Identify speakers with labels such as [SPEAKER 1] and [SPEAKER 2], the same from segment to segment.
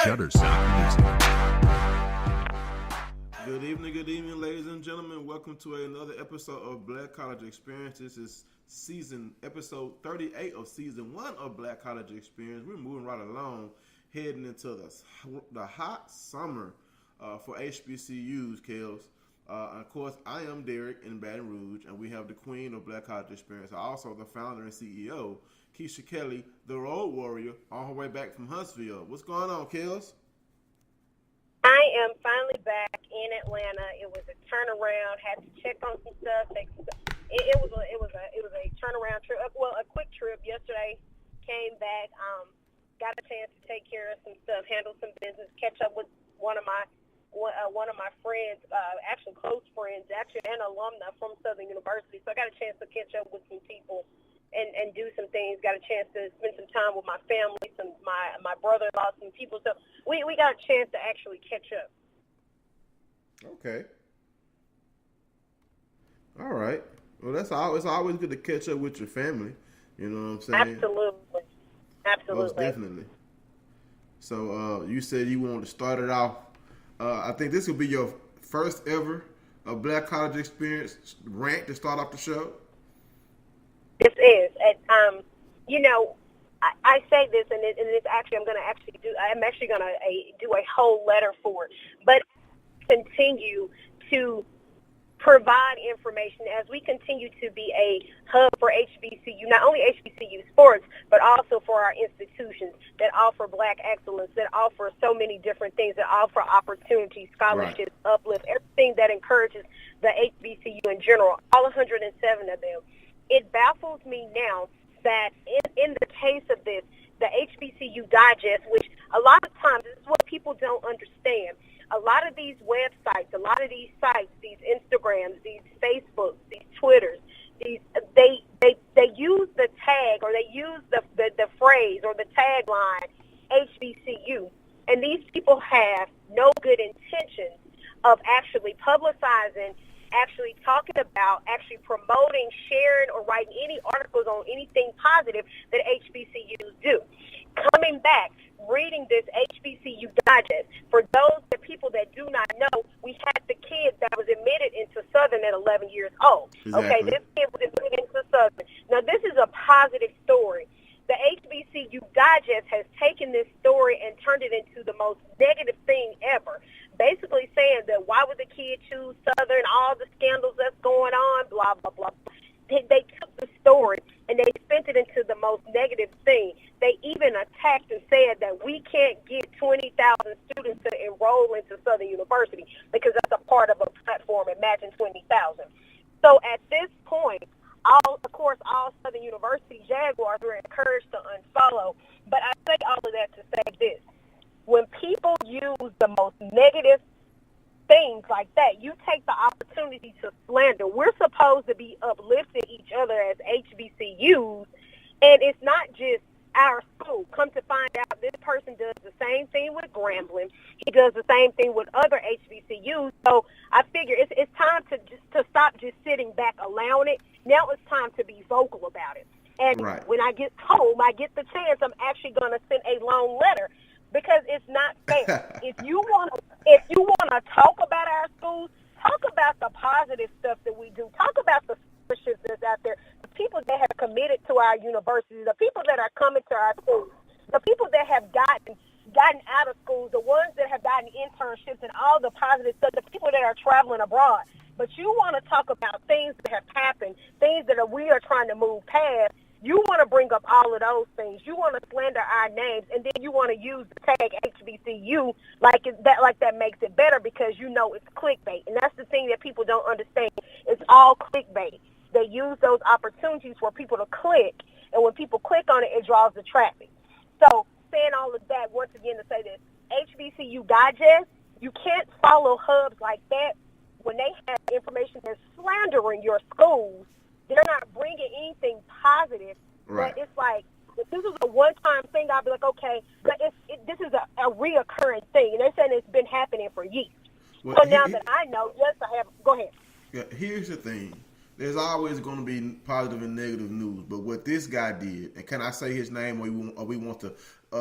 [SPEAKER 1] Shutterstock Music.
[SPEAKER 2] Good evening, ladies and gentlemen. Welcome to another episode of Black College Experience. This is episode 38 of season 1 of Black College Experience. We're moving right along, heading into the hot summer for HBCUs, Kels. Of course, I am Derek in Baton Rouge, and we have the queen of Black College Experience, also the founder and CEO, Keisha Kelly, the road warrior, on her way back from Huntsville. What's going on, Kels?
[SPEAKER 3] I am finally back in Atlanta. It was a turnaround. Had to check on some stuff. It was a turnaround trip. Well, a quick trip. Yesterday, came back. Got a chance to take care of some stuff, handle some business, catch up with one of my friends, actually close friends, actually an alumna from Southern University. So I got a chance to catch up with some people and do some things. Got a chance to spend some time with my family, my brother-in-law, some people. So we got a chance to actually catch up.
[SPEAKER 2] Okay. All right. Well, it's always good to catch up with your family. You know what I'm saying?
[SPEAKER 3] Absolutely.
[SPEAKER 2] Most definitely. So you said you wanted to start it off. I think this will be your first ever Black College Experience rant to start off the show.
[SPEAKER 3] This is. I say this, and it's actually I'm actually going to do a whole letter for it, but continue to provide information as we continue to be a hub for HBCU, not only HBCU sports, but also for our institutions that offer Black excellence, that offer so many different things, that offer opportunities, scholarships, right, uplift, everything that encourages the HBCU in general, all 107 of them. It baffles me now that in the case of this, the HBCU Digest, which a lot of times, this is what people don't understand, a lot of these websites, a lot of these sites, these Instagrams, these Facebooks, these Twitters, they use the tag, or they use the phrase or the tagline HBCU, and these people have no good intentions of actually publicizing, actually talking about, actually promoting, sharing, or writing any articles on anything positive that HBCUs do. Coming back, reading this HBCU Digest, for the people that do not know, we had the kid that was admitted into Southern at 11 years old.
[SPEAKER 2] Exactly.
[SPEAKER 3] Okay, this kid was admitted into Southern. Now, this is a positive story. The HBCU Digest has taken this story and turned it into the most negative thing ever, basically saying that why would the kid choose Southern, all the scandals that's going on, blah, blah, blah. They took the story and they spent it into the most negative thing. They even attacked and said that we can't get 20,000 students to enroll into Southern University because that's a part of a platform, Imagine 20,000. So at this point, all Southern University Jaguars were encouraged to unfollow. But I say all of that to say this. When people use the most negative things like that, you take the opportunity to slander. We're supposed to be uplifting each other as HBCUs, and it's not just our school. Come to find out, this person does the same thing with Grambling. He does the same thing with other HBCUs. So I figure it's time to stop just sitting back allowing it. Now it's time to be vocal about it. And
[SPEAKER 2] right,
[SPEAKER 3] when I get home, I get the chance, I'm actually going to send a long letter, because it's not fair. If you want to talk about our schools, talk about the positive stuff that we do. Talk about the scholarships that's out there, the people that have committed to our universities, the people that are coming to our schools, the people that have gotten out of schools, the ones that have gotten internships and all the positive stuff, the people that are traveling abroad. But you want to talk about things that have happened, things that we are trying to move past. You want to bring up all of those things. You want to slander our names, and then you want to use the tag HBCU like that makes it better, because you know it's clickbait. And that's the thing that people don't understand. It's all clickbait. They use those opportunities for people to click, and when people click on it, it draws the traffic. So saying all of that, once again, to say this, HBCU Digest, you can't follow hubs like that when they have information that's slandering your schools. They're not bringing anything positive.
[SPEAKER 2] Right.
[SPEAKER 3] But it's like, if this is a one-time thing, I'll be like, okay, but this is a reoccurring thing. And they're saying it's been happening for years. Well, so now that I know, yes, I have. Go ahead.
[SPEAKER 2] Yeah, here's the thing. There's always going to be positive and negative news. But what this guy did, and can I say his name, or we want to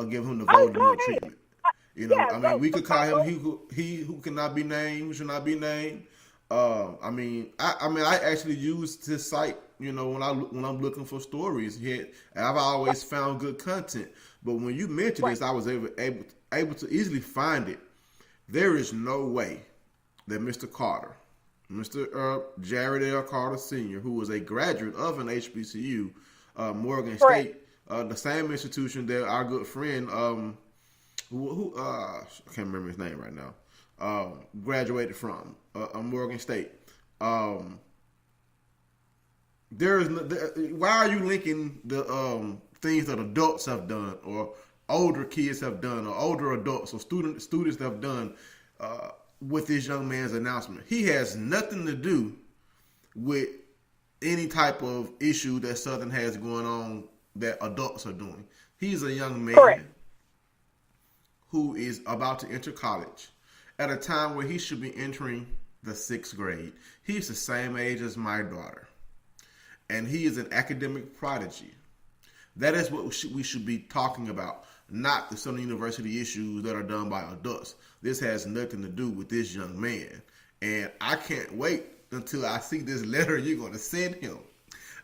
[SPEAKER 2] give him the Voldemort treatment? You know,
[SPEAKER 3] Yeah,
[SPEAKER 2] I mean,
[SPEAKER 3] go.
[SPEAKER 2] we could call him he who cannot be named, who should not be named. I actually used his site, you know, when I'm looking for stories. And I've always found good content. But when you mentioned this, I was able to easily find it. There is no way that Mr. Carter, Mr. Jared L. Carter Sr., who was a graduate of an HBCU, Morgan State, the same institution that our good friend, I can't remember his name right now, graduated from, Morgan State. Why are you linking the things that adults have done, or older kids have done, or older adults or students have done with this young man's announcement? He has nothing to do with any type of issue that Southern has going on that adults are doing. He's a young man who is about to enter college at a time where he should be entering the 6th grade. He's the same age as my daughter, and he is an academic prodigy. That is what we should be talking about, not the Southern University issues that are done by adults. This has nothing to do with this young man, and I can't wait until I see this letter you're going to send him.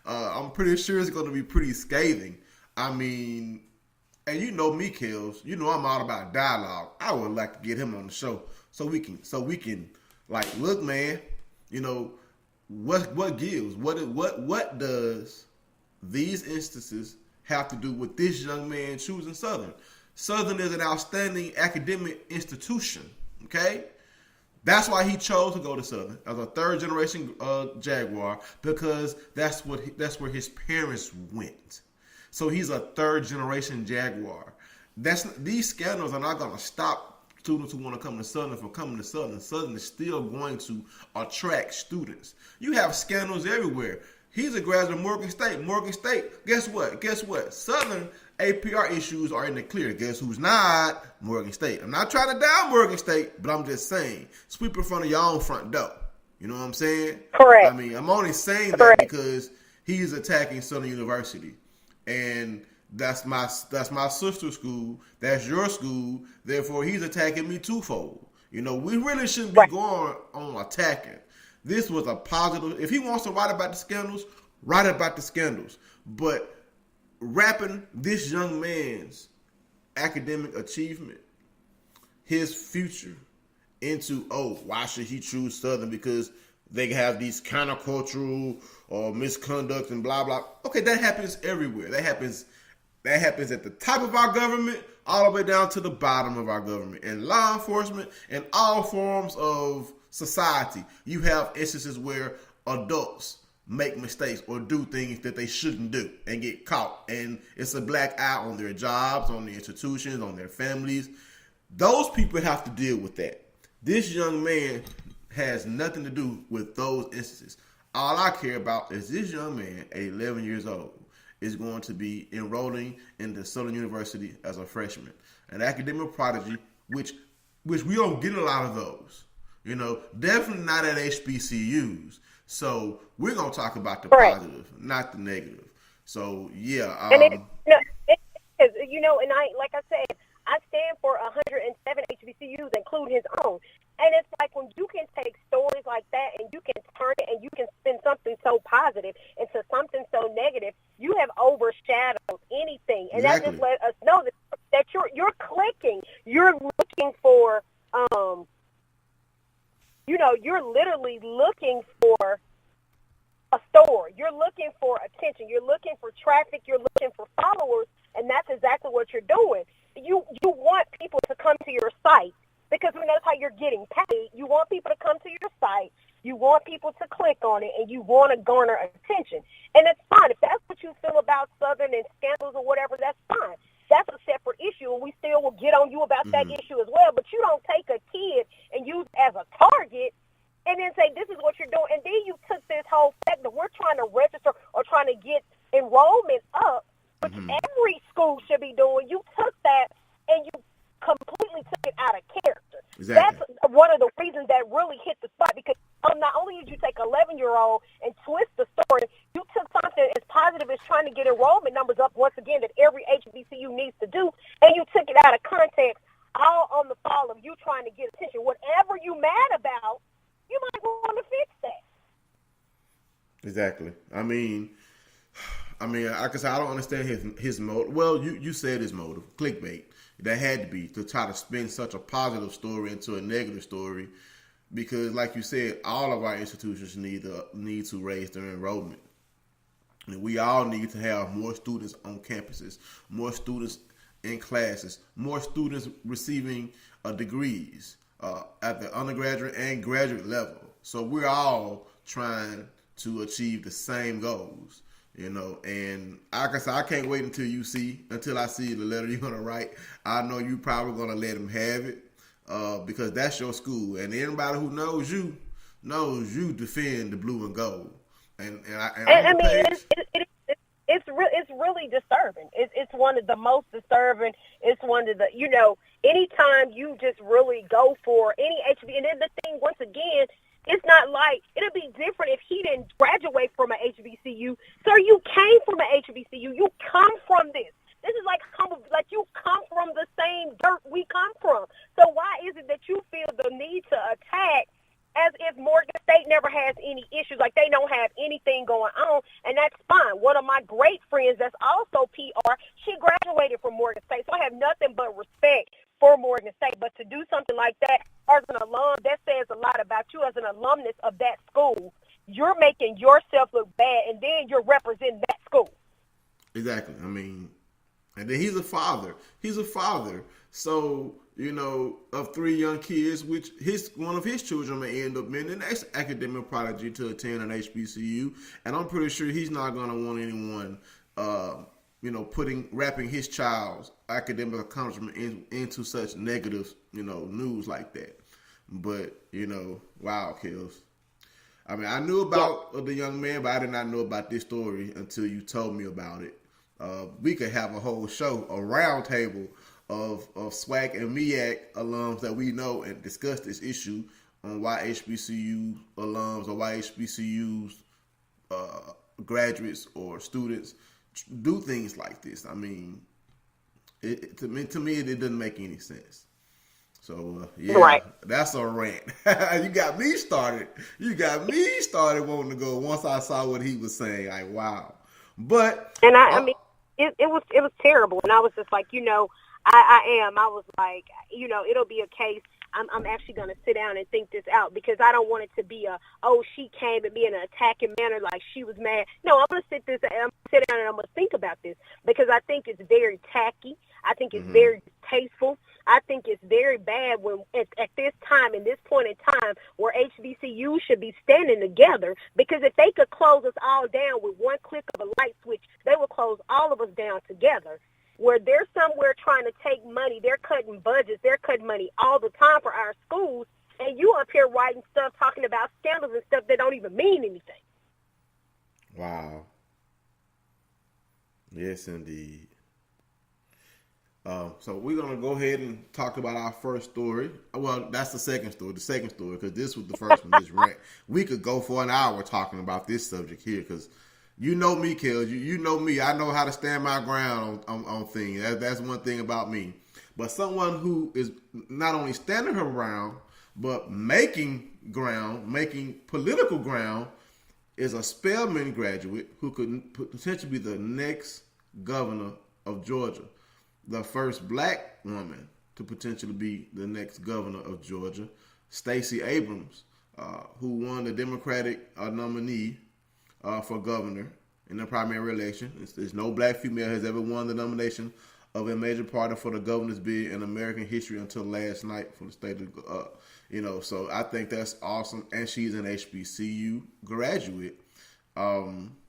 [SPEAKER 2] I'm pretty sure it's going to be pretty scathing. I mean, and you know me, Kels. You know I'm all about dialogue. I would like to get him on the show so we can like, look, man. You know what gives? What does these instances have to do with this young man choosing Southern? Southern is an outstanding academic institution. Okay. That's why he chose to go to Southern as a third generation Jaguar, because that's where his parents went. So he's a third generation Jaguar. These scandals are not going to stop students who want to come to Southern from coming to Southern. Southern is still going to attract students. You have scandals everywhere. He's a graduate of Morgan State. Morgan State, guess what? Southern APR issues are in the clear. Guess who's not? Morgan State. I'm not trying to down Morgan State, but I'm just saying, sweep in front of your own front door. You know what I'm saying?
[SPEAKER 3] Correct.
[SPEAKER 2] I mean, I'm only saying that because he's attacking Southern University. And that's my sister school. That's your school. Therefore, he's attacking me twofold. You know, we really shouldn't be going on attacking. This was a positive. If he wants to write about the scandals, write about the scandals. But wrapping this young man's academic achievement, his future, into, why should he choose Southern? Because they have these countercultural or misconduct and blah, blah. Okay, that happens everywhere. That happens at the top of our government all the way down to the bottom of our government. And law enforcement and all forms of society, you have instances where adults make mistakes or do things that they shouldn't do and get caught. And it's a black eye on their jobs, on their institutions, on their families. Those people have to deal with that. This young man has nothing to do with those instances. All I care about is this young man, at 11 years old, is going to be enrolling into Southern University as a freshman. An academic prodigy, which we don't get a lot of those. You know, definitely not at HBCUs. So we're going to talk about the positive, not the negative. So, yeah.
[SPEAKER 3] And it is, you know, and like I said, I stand for 107 HBCUs, including his own. And it's like when you can take stories like that and you can turn it and you can spin something so positive into something so negative, you have overshadowed anything. And that just let us know that you're clicking. You're looking for, you're literally looking for a store. You're looking for attention. You're looking for traffic. You're looking for followers. And that's exactly what you're doing. You want people to come to your site because that's how you're getting paid. You want people to come to your site. You want people to click on it, and you want to garner attention. And it's fine. If that's what you feel about Southern and scandals or whatever, that's fine. That's a separate issue, and we still will get on you about that issue as well. But you don't take a kid and use as a target and then say, this is what you're doing. And then you took this whole fact that we're trying to register or trying to get enrollment up, which every school should be doing. You took that and you completely took it out of character. Exactly. That's one of the reasons that really hit the spot, because not only did you take an 11-year-old and twist the story, you took something as positive as trying to get enrollment numbers up once again that every HBCU needs to do, and you took it out of context all on the fall of you trying to get attention. Whatever you mad about, you might want to fix that.
[SPEAKER 2] Exactly. I mean, like I said, I don't understand his motive. Well, you said his motive, clickbait. That had to be to try to spin such a positive story into a negative story, because, like you said, all of our institutions need to raise their enrollment, and we all need to have more students on campuses, more students in classes, more students receiving degrees at the undergraduate and graduate level. So we're all trying to achieve the same goals. And like I said, I can't wait until I see the letter you're gonna write. I know you probably gonna let him have it, because that's your school, and anybody who knows you defend the blue and gold.
[SPEAKER 3] It's really disturbing. It's one of the most disturbing. It's one of the, anytime you just really go for any HB, and then the thing, once again, it's not like, it'll be different if he didn't graduate from an HBCU. Sir, you came from an HBCU. You come from this. This is like you come from the same dirt we come from. So why is it that you feel the need to attack as if Morgan State never has any issues, like they don't have anything going on? And that's fine. One of my great friends that's also PR, she graduated from Morgan State. So I have nothing but respect for Morgan State. But to do something like that as an alum, that says a lot about you as an alumnus of that school. You're making yourself look bad, and then you're representing that school.
[SPEAKER 2] Exactly. I mean, and then he's a father. So, of 3 young kids, which one of his children may end up being the next academic prodigy to attend an HBCU. And I'm pretty sure he's not going to want anyone, wrapping his child's academic accomplishment into such negative, news like that. But, wow, Kills. I mean, I knew about the young man, but I did not know about this story until you told me about it. We could have a whole show, a round table of SWAC and MEAC alums that we know and discuss this issue on why HBCU alums or why HBCUs graduates or students do things like this. I mean, to me, it doesn't make any sense. So,
[SPEAKER 3] right.
[SPEAKER 2] That's a rant. You got me started. Wanting to go once I saw what he was saying. Like, wow. But
[SPEAKER 3] I mean, it was terrible, and I was just like, I was like, it'll be a case. I'm actually going to sit down and think this out, because I don't want it to be she came at me in an attacking manner like she was mad. No, I'm going to sit down and I'm going to think about this, because I think it's very tacky. I think it's very tasteful. I think it's very bad when at this time, in this point in time, where HBCU should be standing together, because if they could close us all down with one click of a light switch, they would close all of us down together. Where they're somewhere trying to take money, they're cutting budgets, they're cutting money all the time for our schools, and you up here writing stuff, talking about scandals and stuff that don't even mean anything.
[SPEAKER 2] Wow. Yes, indeed. So we're going to go ahead and talk about our first story. Well, that's the second story, because this was the first one, this rant. We could go for an hour talking about this subject here, because you know me, Kels. You know me. I know how to stand my ground on things. That's one thing about me. But someone who is not only standing her ground, but making political ground, is a Spelman graduate who could potentially be the next governor of Georgia. The first black woman to potentially be the next governor of Georgia, Stacey Abrams, who won the Democratic nominee for governor in the primary election. There's no black female has ever won the nomination of a major party for the governor's bid in American history until last night for the state of, so I think that's awesome. And she's an HBCU graduate,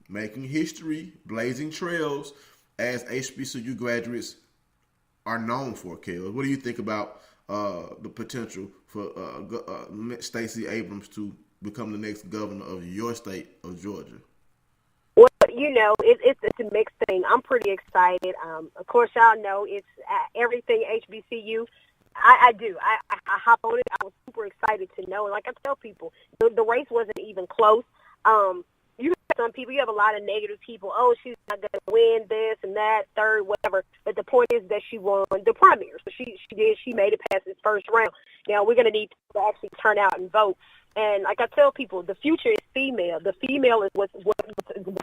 [SPEAKER 2] making history, blazing trails, as HBCU graduates are known for. Caleb, what do you think about the potential for Stacey Abrams to become the next governor of your state of Georgia?
[SPEAKER 3] Well, it's a mixed thing. I'm pretty excited. Of course, y'all know it's everything HBCU. I do. I hop on it. I was super excited to know. And like I tell people, the race wasn't even close. You have some people, you have a lot of negative people. Oh, she's not going to win this and that, third, whatever. But the point is that she won the primary. So she made it past this first round. Now we're going to need to actually turn out and vote. And like I tell people, the future is female. The female is what's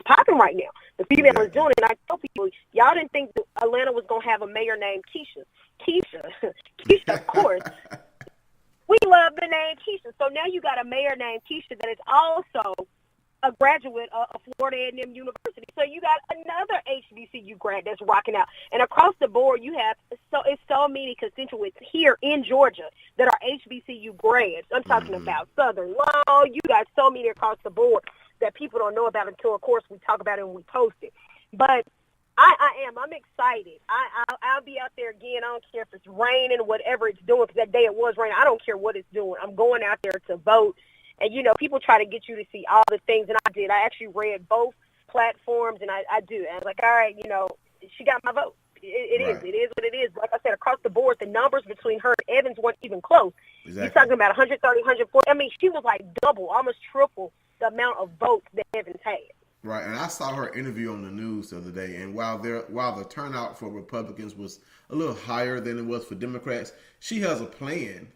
[SPEAKER 3] popping right now. The female is doing it. And I tell people, y'all didn't think that Atlanta was going to have a mayor named Keisha. Keisha, of course. We love the name Keisha. So now you got a mayor named Keisha that is also a graduate of Florida A&M University. So you got another HBCU grad that's rocking out. And across the board, you have so many constituents here in Georgia that are HBCU grads. I'm talking about Southern Law. You got so many across the board that people don't know about until, of course, we talk about it when we post it. But I'm excited. I'll be out there again. I don't care if it's raining, whatever it's doing, because that day it was raining. I don't care what it's doing. I'm going out there to vote. And, you know, people try to get you to see all the things, and I did. I actually read both platforms, and I do. And I was like, all right, you know, she got my vote. It is what it is. Like I said, across the board, the numbers between her and Evans weren't even close.
[SPEAKER 2] Exactly.
[SPEAKER 3] He's talking about 130, 140. I mean, she was like double, almost triple the amount of votes that Evans had.
[SPEAKER 2] Right, and I saw her interview on the news the other day, and while the turnout for Republicans was a little higher than it was for Democrats, she has a plan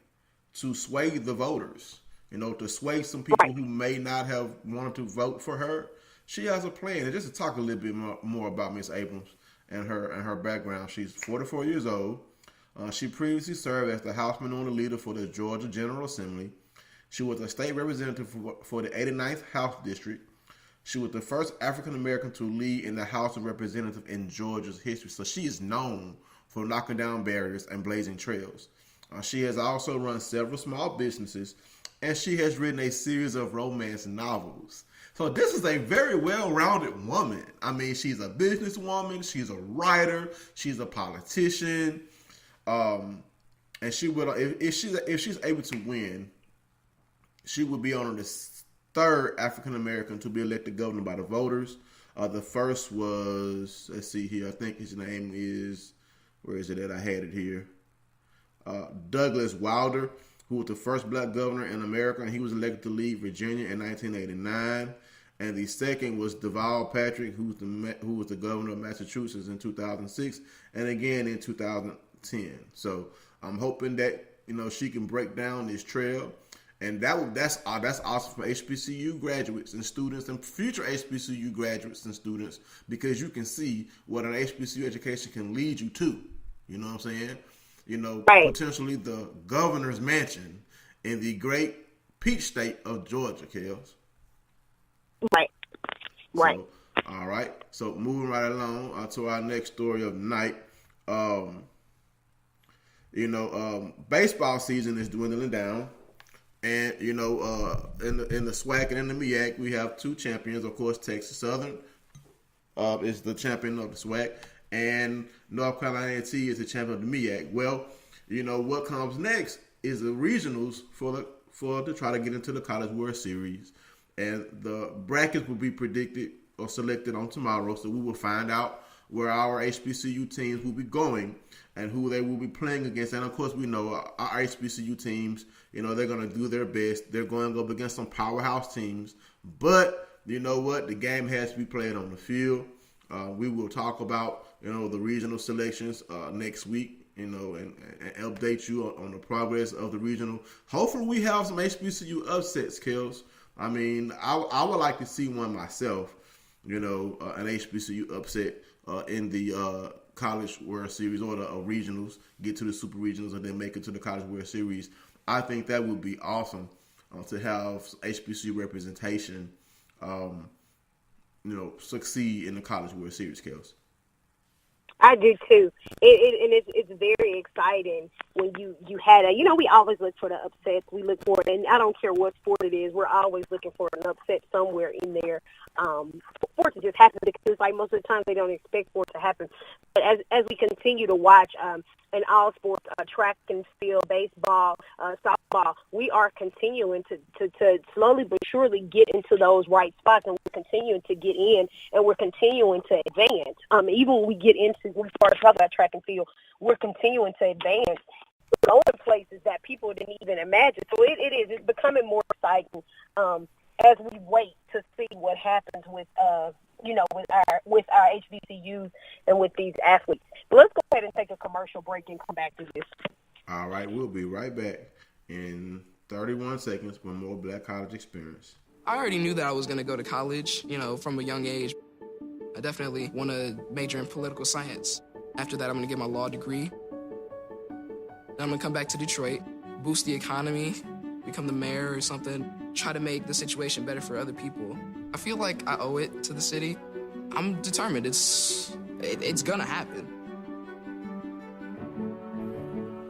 [SPEAKER 2] to sway the voters, you know, to sway some people who may not have wanted to vote for her. She has a plan. And just to talk a little bit more about Ms. Abrams and her background, she's 44 years old. She previously served as the House Minority Leader for the Georgia General Assembly. She was a state representative for the 89th House District. She was the first African-American to lead in the House of Representatives in Georgia's history. So she is known for knocking down barriers and blazing trails. She has also run several small businesses, and she has written a series of romance novels. So this is a very well-rounded woman. I mean, she's a businesswoman, she's a writer, she's a politician, and she will, if she's able to win, she will be on the third African-American to be elected governor by the voters. The first was, let's see here, I think his name is, where is it at? I had it here. Douglas Wilder, who was the first black governor in America, and he was elected to lead Virginia in 1989. And the second was Deval Patrick, who was the governor of Massachusetts in 2006, and again in 2010. So I'm hoping that, you know, she can break down this trail. And that's awesome for HBCU graduates and students and future HBCU graduates and students, because you can see what an HBCU education can lead you to. You know what I'm saying? You know, potentially the governor's mansion in the great peach state of Georgia, Kels.
[SPEAKER 3] Right.
[SPEAKER 2] So, all right. So moving right along to our next story of the night. Baseball season is dwindling down. And, you know, in the SWAC and in the MEAC, we have two champions. Of course, Texas Southern is the champion of the SWAC, and North Carolina A&T is the champion of the MEAC. Well, you know, what comes next is the regionals to try to get into the College World Series. And the brackets will be predicted or selected on tomorrow, so we will find out where our HBCU teams will be going and who they will be playing against. And, of course, we know our HBCU teams, you know, they're going to do their best. They're going to go up against some powerhouse teams. But, you know what? The game has to be played on the field. We will talk about, you know, the regional selections next week, you know, and update you on the progress of the regional. Hopefully we have some HBCU upsets, Kels. I mean, I would like to see one myself, you know, an HBCU upset in the College World Series or the regionals, get to the Super Regionals and then make it to the College World Series. I think that would be awesome to have HBCU representation, succeed in the College World Series, Kels.
[SPEAKER 3] I do too. It's very exciting when you had a, you know, we always look for the upsets. We look for it, and I don't care what sport it is, we're always looking for an upset somewhere in there. For it to just happen, because like most of the time they don't expect for it to happen. But as we continue to watch in all sports, track and field, baseball, softball, we are continuing to slowly but surely get into those right spots, and we're continuing to get in, and we're continuing to advance. Even when we get into, when we start talking about track and field, we're continuing to advance, going places that people didn't even imagine. So it's becoming more exciting. as we wait to see what happens with with our HBCUs and with these athletes. But let's go ahead and take a commercial break and come back to this.
[SPEAKER 2] All right, we'll be right back in 31 seconds with more Black College Experience.
[SPEAKER 1] I already knew that I was going to go to college, from a young age. I definitely want to major in political science. After that, I'm going to get my law degree. Then I'm going to come back to Detroit, boost the economy, become the mayor or something, try to make the situation better for other people. I feel like I owe it to the city. I'm determined. It's going to happen.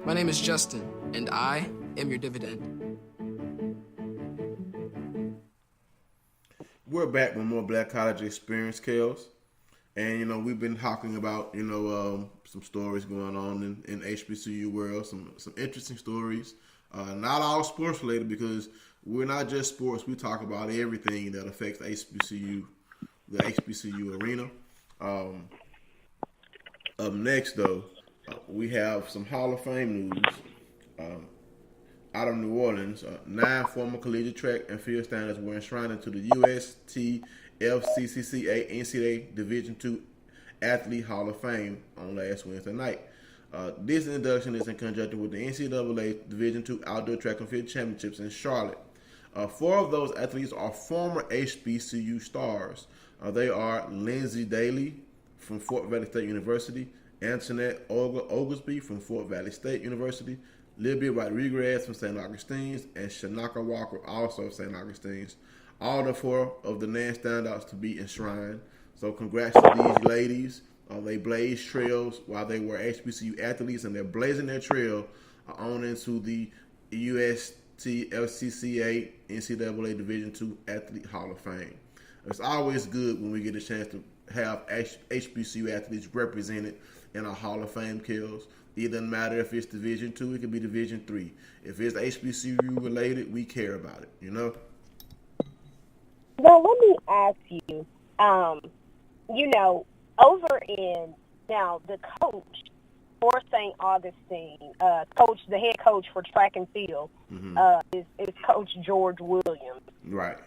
[SPEAKER 1] My name is Justin, and I am your dividend.
[SPEAKER 2] We're back with more Black College Experience, Kels. And, we've been talking about, some stories going on in HBCU world, some interesting stories. Not all sports related, because we're not just sports. We talk about everything that affects the HBCU arena. Up next, though, we have some Hall of Fame news. Out of New Orleans, 9 former collegiate track and field standards were enshrined into the USTFCCCA NCAA Division II Athlete Hall of Fame on last Wednesday night. This induction is in conjunction with the NCAA Division II Outdoor Track and Field Championships in Charlotte. 4 of those athletes are former HBCU stars. They are Lindsay Daly from Fort Valley State University, Antoinette Oglesby from Fort Valley State University, Libby Rodriguez from St. Augustine's, and Shanaka Walker, also of St. Augustine's. All the 4 of the 9 standouts to be enshrined. So congrats to these ladies. They blazed trails while they were HBCU athletes, and they're blazing their trail on into the USTFCCA NCAA Division II Athlete Hall of Fame. It's always good when we get a chance to have HBCU athletes represented in a Hall of Fame kills. It doesn't matter if it's Division II, it could be Division III. If it's HBCU related, we care about it,
[SPEAKER 3] Well, let me ask you, over in, now the coach for St. Augustine, the head coach for track and field, is Coach George Williams.
[SPEAKER 2] Right.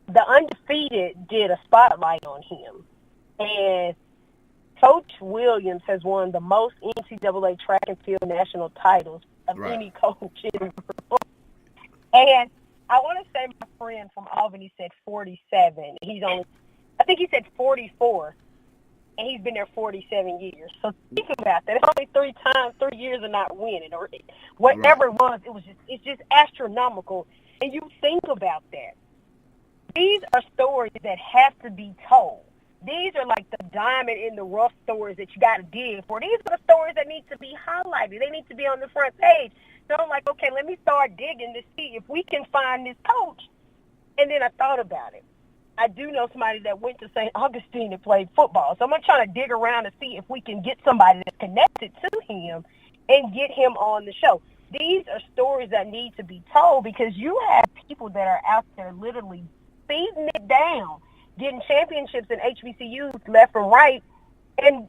[SPEAKER 3] The Undefeated did a spotlight on him, and Coach Williams has won the most NCAA track and field national titles of any coach in the world. And I want to say my friend from Albany said 47. I think he said 44, and he's been there 47 years. So think about that. Only 3 years of not winning, or whatever it was. It's just astronomical. And you think about that. These are stories that have to be told. These are like the diamond in the rough stories that you got to dig for. These are the stories that need to be highlighted. They need to be on the front page. So I'm like, okay, let me start digging to see if we can find this coach. And then I thought about it. I do know somebody that went to St. Augustine and played football. So I'm going to try to dig around to see if we can get somebody that's connected to him and get him on the show. These are stories that need to be told, because you have people that are out there literally beating it down, getting championships in HBCUs left and right. And,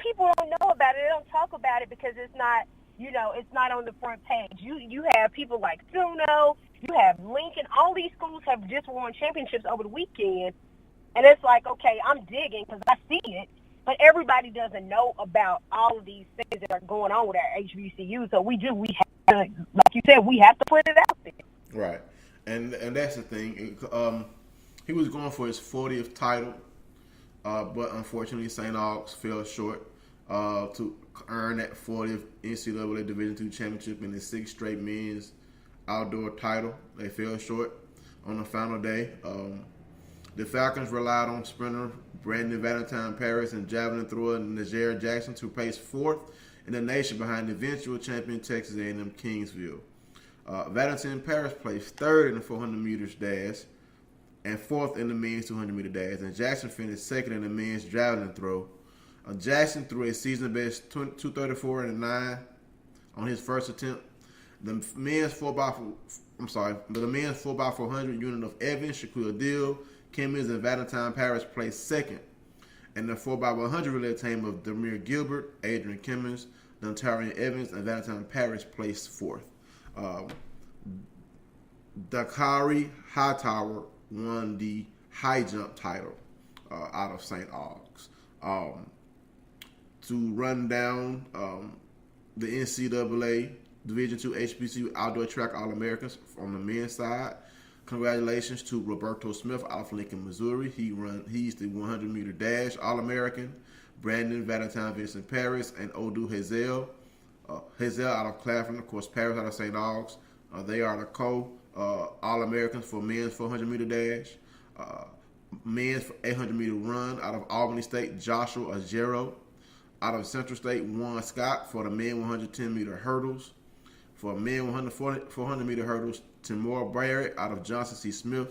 [SPEAKER 3] people don't know about it. They don't talk about it because it's not, it's not on the front page. You have people like Suno, you have Lincoln. All these schools have just won championships over the weekend. And it's like, okay, I'm digging because I see it. But everybody doesn't know about all of these things that are going on with our HBCU. So we have to, like you said, we have to put it out there.
[SPEAKER 2] Right. And that's the thing. He was going for his 40th title, but unfortunately St. Aug's fell short to earn that 40th NCAA Division II championship in his 6th straight men's outdoor title. They fell short on the final day. The Falcons relied on sprinter Brandon Valentine Paris and javelin thrower Najera Jackson to place 4th in the nation behind the eventual champion Texas A&M Kingsville. Valentine Paris placed 3rd in the 400 meters dash and 4th in the men's 200-meter dash, and Jackson finished 2nd in the men's javelin throw. Jackson threw a season-best 234.9 on his first attempt. The men's 4x400 unit of Evans, Shaquille Deal, Kimmins, and Valentine Paris placed 2nd. And the 4x100 relay team of Demir Gilbert, Adrian Kimmins, Dontarian Evans, and Valentine Paris placed 4th. Dakari Hightower won the high jump title out of St. Aug's. To run down the NCAA Division II HBCU Outdoor Track All-Americans on the men's side, congratulations to Roberto Smith out of Lincoln, Missouri. He's the 100-meter dash All-American. Brandon Valentine Vincent Paris and Odu Hazel. Hazel out of Claflin, of course, Paris out of St. Aug's. They are the All-Americans for men's 400-meter dash. Men's 800-meter run out of Albany State, Joshua Ajero. Out of Central State, Juan Scott for the men 110-meter hurdles. For men 400-meter hurdles, Timor Barrett out of Johnson C. Smith.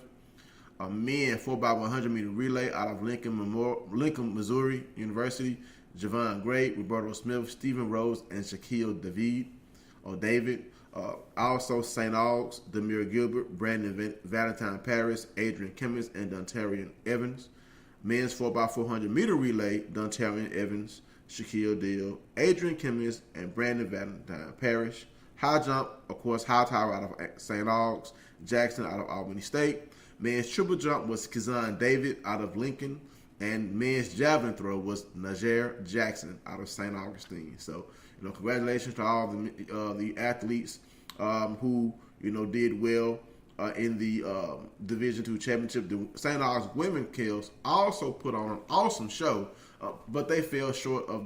[SPEAKER 2] A men 4x100-meter relay out of Lincoln, Missouri University, Javon Gray, Roberto Smith, Stephen Rose, and Shaquille David. Also St. Aug's, Demir Gilbert, Brandon Valentine Paris, Adrian Kimmins, and Dontarian Evans. Men's 4x400-meter relay, Dontarian Evans, Shaquille Deal, Adrian Kimmins, and Brandon Valentine Parrish. High jump, of course, High Tower out of St. Aug's, Jackson out of Albany State. Men's triple jump was Kazan David out of Lincoln, and men's javelin throw was Najer Jackson out of St. Augustine. So, congratulations to all the athletes who did well in the Division II championship. The St. Aug's women kills also put on an awesome show, but they fell short of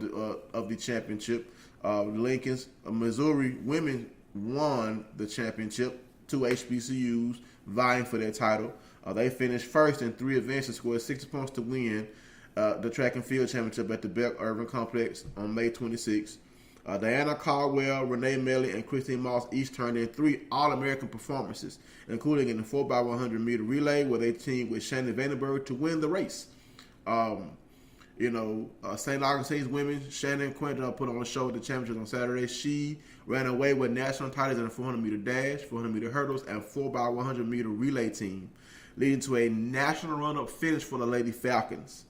[SPEAKER 2] the championship. Lincoln's Missouri women won the championship, 2 HBCUs vying for their title. They finished first in 3 events and scored 60 points to win the track and field championship at the Beck Urban Complex on May 26th. Diana Caldwell, Renee Melly, and Christine Moss each turned in 3 All-American performances, including in the 4x100-meter relay where they teamed with Shannon Vandenberg to win the race. St. Augustine's women, Shannon Quinton put on a show at the championship on Saturday. She ran away with national titles in the 400-meter dash, 400-meter hurdles, and 4x100-meter relay team, leading to a national run-up finish for the Lady Falcons.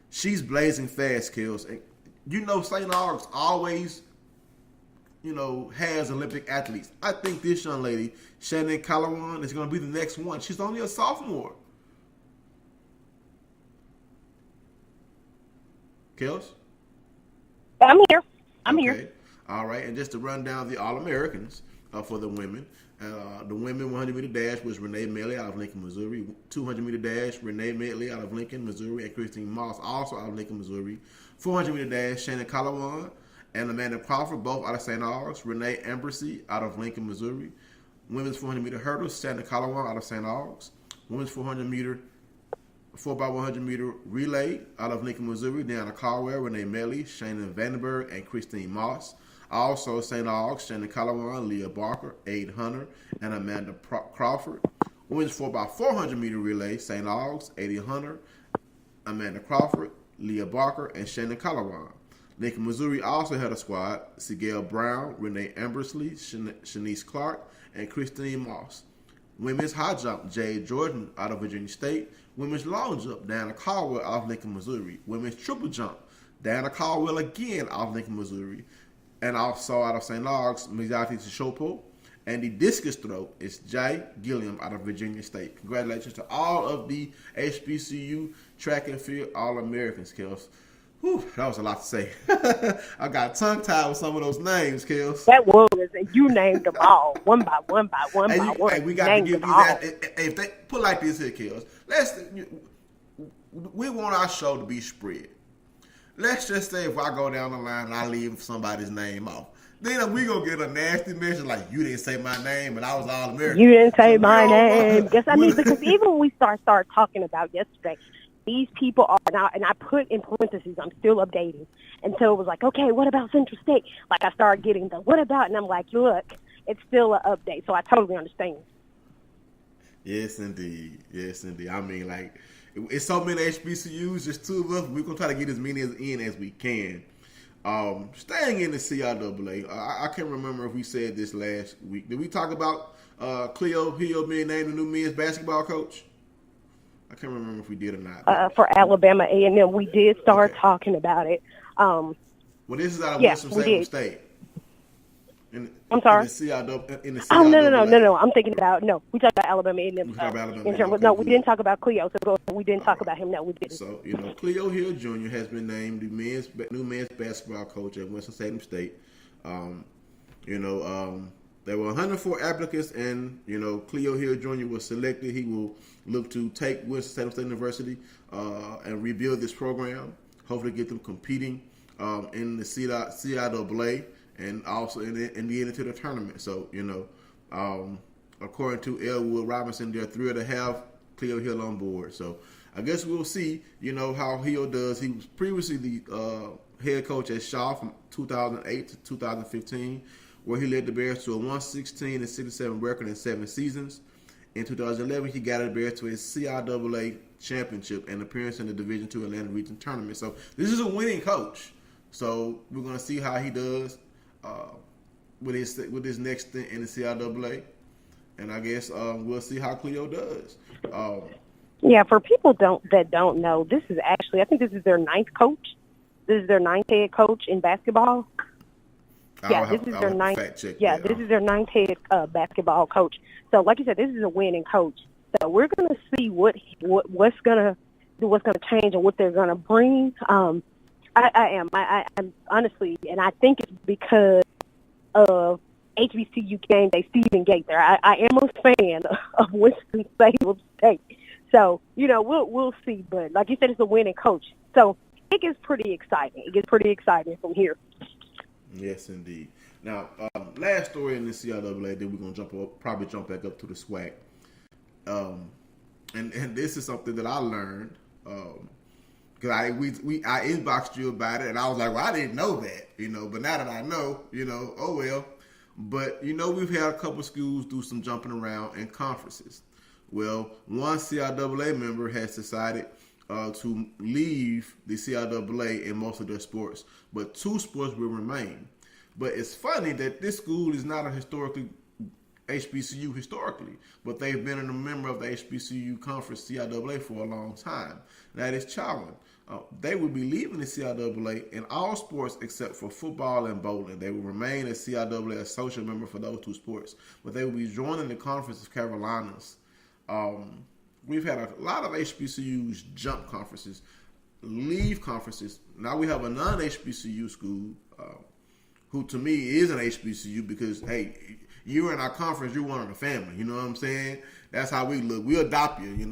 [SPEAKER 2] She's blazing fast, Kills. And St. Aug's always, has Olympic athletes. I think this young lady, Shannon Calawan, is going to be the next one. She's only a sophomore. Kills?
[SPEAKER 3] I'm here. I'm
[SPEAKER 2] okay.
[SPEAKER 3] here.
[SPEAKER 2] All right, and just to run down the All-Americans for the women. The women 100-meter dash was Renee Medley out of Lincoln, Missouri. 200-meter dash, Renee Medley out of Lincoln, Missouri, and Christine Moss also out of Lincoln, Missouri. 400-meter dash, Shannon Calawan and Amanda Crawford, both out of St. Aug's. Renee Ambersy out of Lincoln, Missouri. Women's 400-meter hurdles, Shannon Calawan out of St. Aug's. Women's 4x100-meter relay out of Lincoln, Missouri, Diana Caldwell, Renee Medley, Shannon Vandenberg, and Christine Moss. Also, St. Aug's, Shannon Calawan, Leah Barker, Aid Hunter, and Amanda Crawford. Women's 4x400-meter relay, St. Aug's, Aid Hunter, Amanda Crawford, Leah Barker, and Shannon Calawan. Lincoln, Missouri also had a squad, Sigel Brown, Renee Ambersley, Shanice Clark, and Christine Moss. Women's high jump, Jade Jordan out of Virginia State. Women's long jump, Diana Caldwell out of Lincoln, Missouri. Women's triple jump, Diana Caldwell again out of Lincoln, Missouri. And also out of St. Aug's, Mizati Tishopo. And the discus throw is Jay Gilliam out of Virginia State. Congratulations to all of the HBCU track and field All-Americans, Kels. Whew, that was a lot to say. I got tongue-tied with some of those names, Kels.
[SPEAKER 3] That was, and you named them all, one by one.
[SPEAKER 2] Hey, we got to give you that. If they put like this here, Kels, we want our show to be spread. Let's just say if I go down the line and I leave somebody's name off, then we gonna get a nasty message like you didn't say my name and I was All-American.
[SPEAKER 3] You didn't say my name. Yes, because even when we start talking about yesterday, these people are now, and I put in parentheses, I'm still updating. And so it was like, okay, what about Central State? Like I started getting the what about, and I'm like, look, it's still an update. So I totally understand.
[SPEAKER 2] Yes, indeed. I mean, like, it's so many HBCUs, just 2 of us. We're going to try to get as many in as we can. Staying in the CIAA, I can't remember if we said this last week. Did we talk about Cleo Hill being named the new men's basketball coach? I can't remember if we did or not. For
[SPEAKER 3] Alabama A&M, we did start talking about it.
[SPEAKER 2] Well, this is out of Winston-Salem State.
[SPEAKER 3] I'm sorry.
[SPEAKER 2] In the
[SPEAKER 3] Oh,
[SPEAKER 2] CIAA.
[SPEAKER 3] no. I'm thinking about, no. We talked about Alabama A&M. No, we didn't talk about Cleo. So we didn't talk about him. No, we didn't.
[SPEAKER 2] So, Cleo Hill Jr. has been named the new men's basketball coach at Winston-Salem State. There were 104 applicants, and, Cleo Hill Jr. was selected. He will look to take Winston-Salem State University and rebuild this program, hopefully get them competing in the CIAA and also in the end into the tournament. So, according to Elwood Robinson, they're thrilled to have Cleo Hill on board. So I guess we'll see, how Hill does. He was previously the head coach at Shaw from 2008 to 2015, where he led the Bears to a 116-67 record in 7 seasons. In 2011, he guided the Bears to a CIAA championship and appearance in the Division II Atlanta Region tournament. So this is a winning coach. So we're going to see how he does with his next stint in the CIAA. And I guess we'll see how Cleo does.
[SPEAKER 3] Yeah, for people that don't know, this is actually, I think this is their 9th coach. This is their 9th head coach in basketball. This is their 9th head basketball coach. So, like you said, this is a winning coach. So we're going to see what's going to change and what they're going to bring. I'm honestly, and I think it's because of HBCU game day, Stephen Gate there. I am a fan of Winston-Salem State. So, we'll see. But like you said, it's a winning coach. So it gets pretty exciting. It gets pretty exciting from here.
[SPEAKER 2] Yes, indeed. Now, last story in the CIAA, then we're going to probably jump back up to the SWAC. And this is something that I learned. Because I inboxed you about it, and I was like, well, I didn't know that, but now that I know, oh well. But, we've had a couple schools do some jumping around in conferences. Well, one CIAA member has decided to leave the CIAA in most of their sports, but 2 sports will remain. But it's funny that this school is not a HBCU historically, but they've been a member of the HBCU conference CIAA for a long time. That is Chowan. They will be leaving the CIAA in all sports except for football and bowling. They will remain a CIAA associate member for those 2 sports, but they will be joining the Conference of Carolinas. We've had a lot of HBCUs jump conferences, leave conferences. Now we have a non-HBCU school who to me is an HBCU because, hey, you're in our conference, you're one of the family. You know what I'm saying? That's how we look. We adopt you. You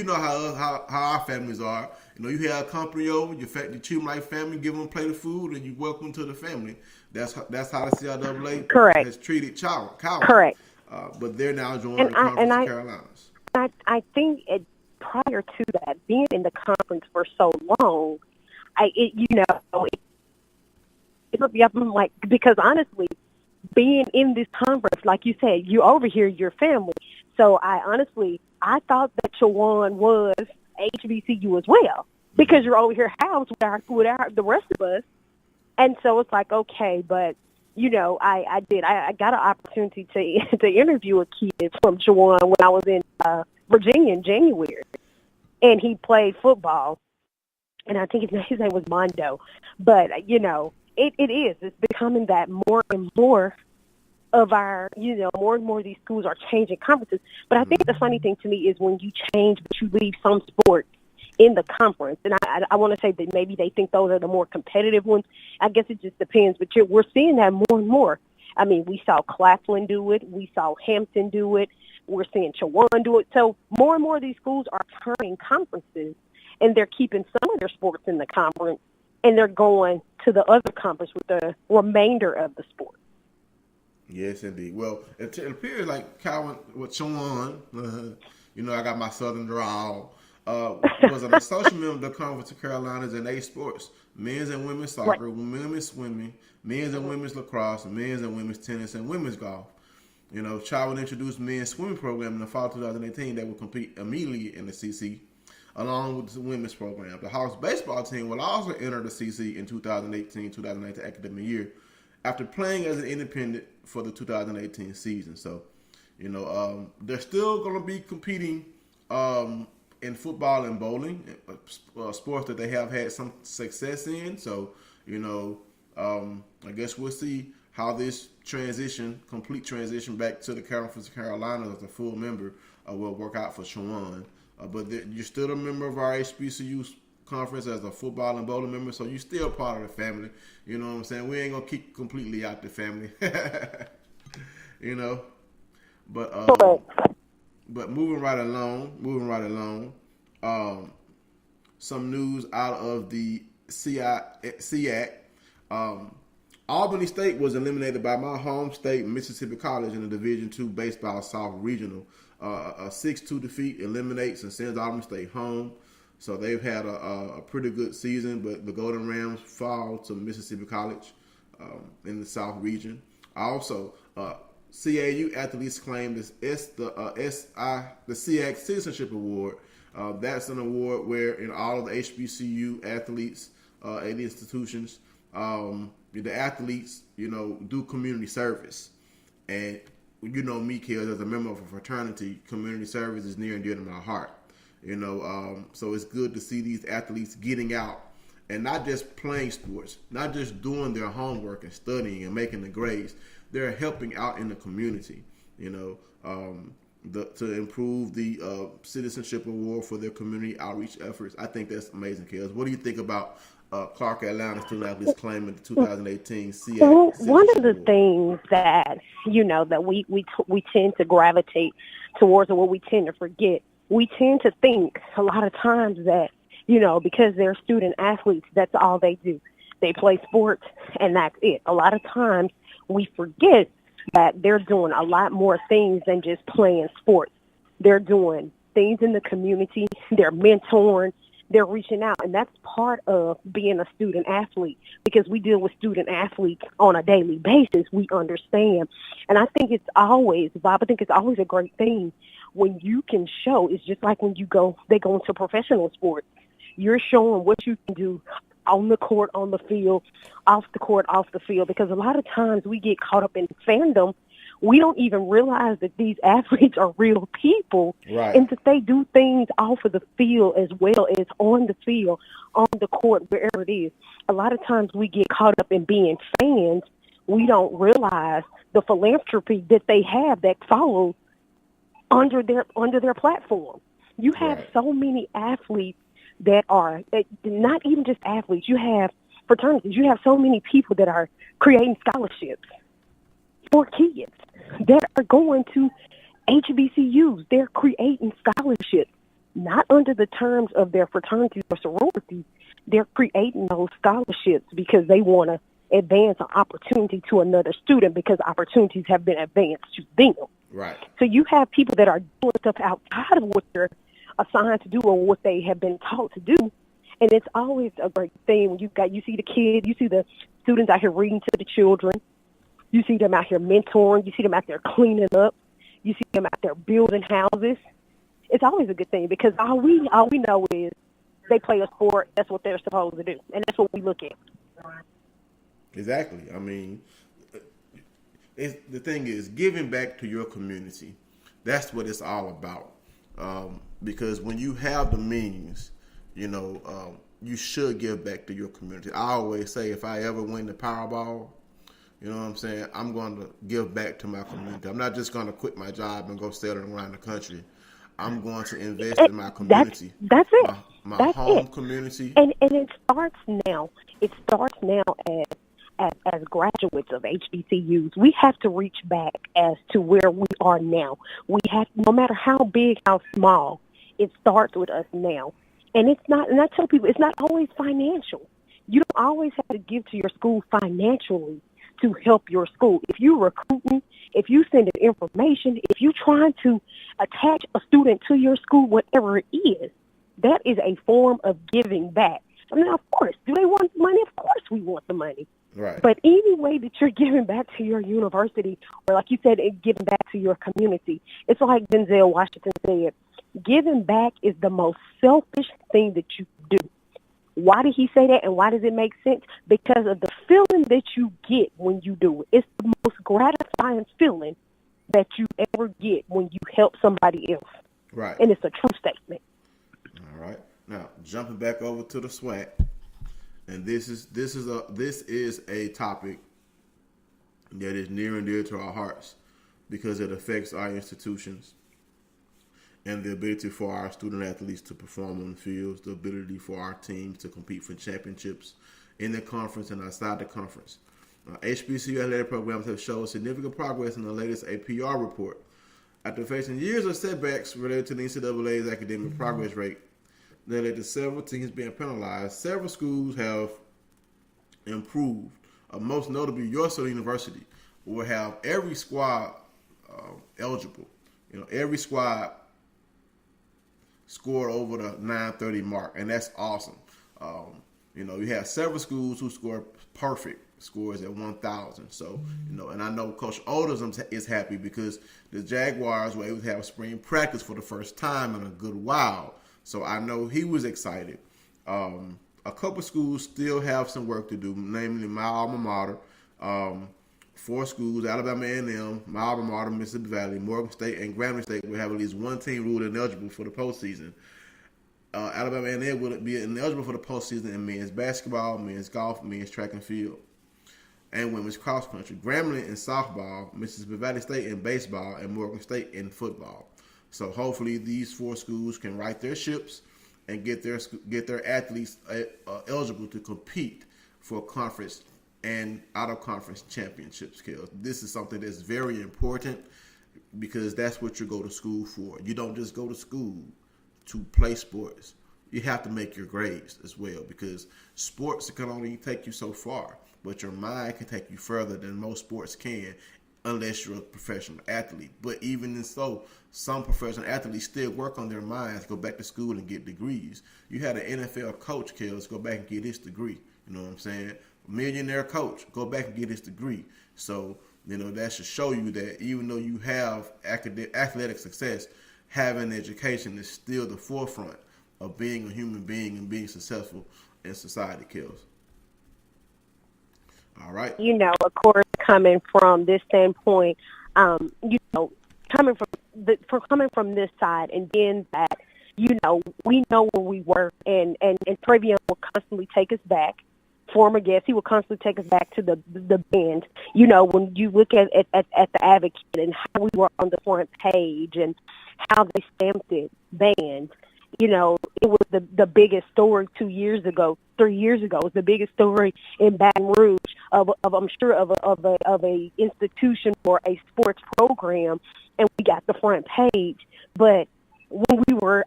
[SPEAKER 2] know how our families are. You have company over, you treat them like family, give them a plate of food, and you welcome to the family. That's how the CIAA has treated Chowan.
[SPEAKER 3] Correct.
[SPEAKER 2] But they're now joining the Conference of Carolinas.
[SPEAKER 3] I think prior to that, being in the conference for so long, because honestly, being in this conference, like you said, you over here, your family. So I thought that Chowan was HBCU as well, because you're over here housed with the rest of us. And so it's like, okay, but I got an opportunity to interview a kid from Chowan when I was in Virginia in January, and he played football, and I think his name was Mondo. But it's becoming that more and more of our, more and more of these schools are changing conferences. But I think the funny thing to me is when you change, but you leave some sports in the conference. And I want to say that maybe they think those are the more competitive ones. I guess it just depends. But we're seeing that more and more. I mean, we saw Claflin do it. We saw Hampton do it. We're seeing Chowan do it. So more and more of these schools are turning conferences, and they're keeping some of their sports in the conference, and they're going to the other conference with the remainder of the sport.
[SPEAKER 2] Yes, indeed. Well, it appears like Chowan, I got my southern drawl, was an associate member of the Conference of Carolinas in 8 sports: men's and women's soccer, women's swimming, men's and women's lacrosse, men's and women's tennis, and women's golf. Chowan introduced men's swimming program in the fall 2018 that will compete immediately in the CC, along with the women's program. The Hawks baseball team will also enter the CC in 2018-2019 academic year after playing as an independent for the 2018 season. So, they're still going to be competing in football and bowling, sports that they have had some success in. So, I guess we'll see how this complete transition back to the Conference of Carolina as a full member will work out for Shawan. But you're still a member of our HBCU conference as a football and bowling member, so you're still part of the family. You know what I'm saying? We ain't gonna kick completely out the family. You know, but moving right along. Some news out of the SEAC. Albany State was eliminated by my home state, Mississippi College, in the Division II Baseball South Regional. A 6-2 defeat eliminates and sends Albany State home. So they've had a pretty good season, but the Golden Rams fall to Mississippi College in the South region. Also, CAU athletes claimed the SEAC Citizenship Award. That's an award where in all of the HBCU athletes at the institutions, the athletes, do community service. And me, kids, as a member of a fraternity, community service is near and dear to my heart. So it's good to see these athletes getting out and not just playing sports, not just doing their homework and studying and making the grades. They're helping out in the community, to improve the citizenship award for their community outreach efforts. I think that's amazing, kids. What do you think about Clark Atlanta student athletes claiming the 2018 CA?
[SPEAKER 3] Well, one of the things that that we tend to gravitate towards, or what we tend to forget, we tend to think a lot of times that because they're student athletes, that's all they do. They play sports and that's it. A lot of times we forget that they're doing a lot more things than just playing sports. They're doing things in the community. They're mentoring. They're reaching out. And that's part of being a student athlete, because we deal with student athletes on a daily basis. We understand. And I think it's always, Bob, a great thing when you can show. It's just like when they go into professional sports. You're showing what you can do on the court, on the field, off the court, off the field, because a lot of times we get caught up in fandom. We don't even realize that these athletes are real people,
[SPEAKER 2] right,
[SPEAKER 3] and that they do things off of the field as well as on the field, on the court, wherever it is. A lot of times we get caught up in being fans. We don't realize the philanthropy that they have that follows under their platform. You have so many athletes that are not even just athletes. You have fraternities. You have so many people that are creating scholarships for kids that are going to HBCUs. They're creating scholarships, not under the terms of their fraternities or sororities. They're creating those scholarships because they want to advance an opportunity to another student, because opportunities have been advanced to them.
[SPEAKER 2] Right.
[SPEAKER 3] So you have people that are doing stuff outside of what they're assigned to do or what they have been taught to do. And it's always a great thing when you see the kids, you see the students out here reading to the children, you see them out here mentoring, you see them out there cleaning up, you see them out there building houses. It's always a good thing, because all we know is they play a sport. That's what they're supposed to do, and that's what we look at.
[SPEAKER 2] Exactly. I mean, the thing is giving back to your community. That's what it's all about. Because when you have the means, you should give back to your community. I always say, if I ever win the Powerball, you know what I'm saying, I'm going to give back to my community. I'm not just going to quit my job and go sailing around the country. I'm going to invest in my community.
[SPEAKER 3] That's it.
[SPEAKER 2] My home community.
[SPEAKER 3] And it starts now. It starts now as graduates of HBCUs. We have to reach back as to where we are now. We have, no matter how big, how small, it starts with us now. And it's not, and I tell people, it's not always financial. You don't always have to give to your school financially to help your school. If you're recruiting, if you send information, if you're trying to attach a student to your school, whatever it is, that is a form of giving back. I mean, of course, do they want the money? Of course we want the money.
[SPEAKER 2] Right.
[SPEAKER 3] But any way that you're giving back to your university, or like you said, giving back to your community, it's like Denzel Washington said, giving back is the most selfish thing that you do. Why did he say that, and why does it make sense? Because of the feeling that you get when you do it. It's the most gratifying feeling that you ever get when you help somebody else.
[SPEAKER 2] Right.
[SPEAKER 3] And it's a true statement.
[SPEAKER 2] All right. Now, jumping back over to the SWAC. and this is a topic that is near and dear to our hearts because it affects our institutions and the ability for our student athletes to perform on the fields, the ability for our teams to compete for championships in the conference and outside the conference. HBCU athletic programs have shown significant progress in the latest APR report. After facing years of setbacks related to the NCAA's academic progress rate that led to several teams being penalized, several schools have improved. Most notably, Yorkshire University will have every squad eligible. Every squad scored over the 930 mark, and that's awesome. You have several schools who score perfect scores at 1,000. So, and I know Coach Oldham is happy because the Jaguars were able to have spring practice for the first time in a good while. So I know he was excited. A couple schools still have some work to do, namely my alma mater. 4 schools, Alabama A&M, my alma mater, Mississippi Valley, Morgan State, and Grambling State will have at least one team ruled ineligible for the postseason. Alabama A&M will be ineligible for the postseason in men's basketball, men's golf, men's track and field, and women's cross country. Grambling in softball, Mississippi Valley State in baseball, and Morgan State in football. So hopefully these 4 schools can right their ships and get their athletes eligible to compete for conference and out-of-conference championship skills. This is something that's very important because that's what you go to school for. You don't just go to school to play sports. You have to make your grades as well because sports can only take you so far, but your mind can take you further than most sports can unless you're a professional athlete. But even so, some professional athletes still work on their minds, go back to school and get degrees. You had an NFL coach, Kels, go back and get his degree. You know what I'm saying? A millionaire coach, go back and get his degree. So, that should show you that even though you have athletic success, having education is still the forefront of being a human being and being successful in society, Kels. All right.
[SPEAKER 3] Of course, coming from this standpoint, coming from this side, and then that, we know where we were, and Travion will constantly take us back. Former guest, he will constantly take us back to the band. When you look at the Advocate and how we were on the front page and how they stamped it, band. It was the biggest story 2 years ago, 3 years ago. It was the biggest story in Baton Rouge of I'm sure of a institution or a sports program, and we got the front page. But when we're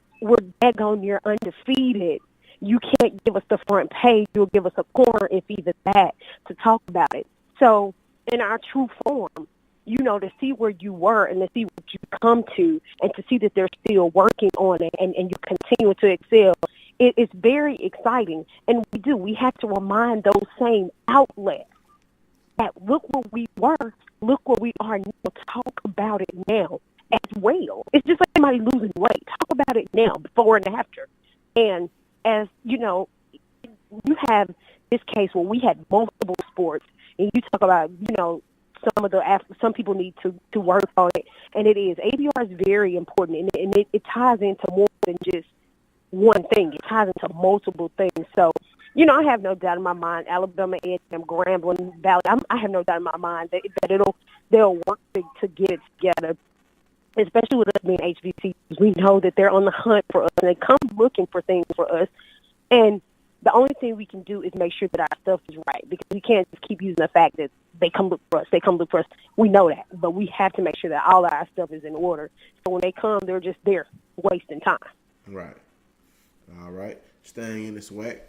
[SPEAKER 3] daggone near undefeated, you can't give us the front page. You'll give us a corner, if even that, to talk about it. So in our true form, to see where you were and to see what you come to and to see that they're still working on it and you continue to excel, it's very exciting. And we have to remind those same outlets that look where we were, look where we are now, talk about it now as well. It's just like somebody losing weight. Talk about it now, before and after. And as you have this case where we had multiple sports, and you talk about, some people need to work on it, and it is. APR is very important, and it ties into more than just one thing. It ties into multiple things. So, I have no doubt in my mind, Alabama A&M, Grambling Valley, I have no doubt in my mind that they'll work to get it together. Especially with us being HBCUs, we know that they're on the hunt for us, and they come looking for things for us. And the only thing we can do is make sure that our stuff is right, because we can't just keep using the fact that they come look for us. We know that, but we have to make sure that all of our stuff is in order. So when they come, they're just there wasting time.
[SPEAKER 2] Right. All right. Staying in this whack.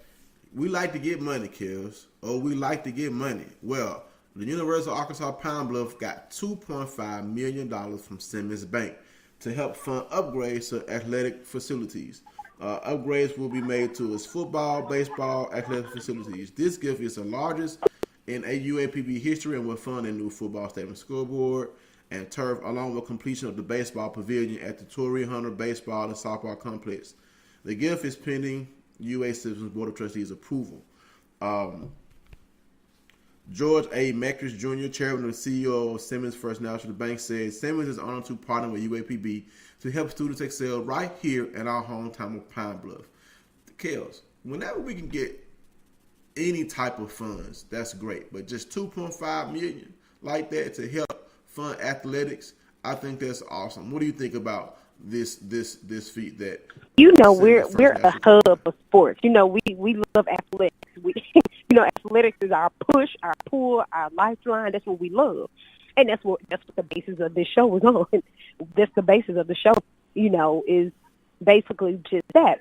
[SPEAKER 2] We like to get money, Kills. We like to get money. Well, the University of Arkansas Pine Bluff got $2.5 million from Simmons Bank to help fund upgrades to athletic facilities. Upgrades will be made to its football, baseball, athletic facilities. This gift is the largest in UAPB history and will fund a new football stadium, scoreboard, and turf, along with completion of the baseball pavilion at the Torrey Hunter Baseball and Softball Complex. The gift is pending UA Citizens Board of Trustees approval. George A. Meckers Jr., chairman and CEO of Simmons First National Bank, said Simmons is honored to partner with UAPB to help students excel right here in our hometown of Pine Bluff. Kels, whenever we can get any type of funds, that's great. But just $2.5 million like that to help fund athletics, I think that's awesome. What do you think about this feat that
[SPEAKER 3] we're a hub of sports. We love athletics. Athletics is our push, our pull, our lifeline. That's what we love, and that's what the basis of this show is on. That's the basis of the show. Is basically just that.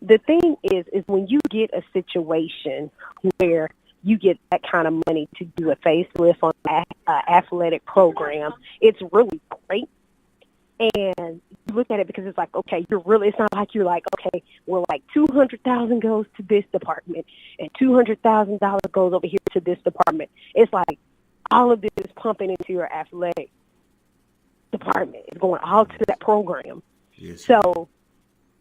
[SPEAKER 3] The thing is when you get a situation where you get that kind of money to do a facelift on an athletic program, it's really great. And you look at it because it's like, okay, it's not like you're like, okay, well, like $200,000 goes to this department and $200,000 goes over here to this department. It's like all of this is pumping into your athletic department. It's going all to that program.
[SPEAKER 2] Yes.
[SPEAKER 3] So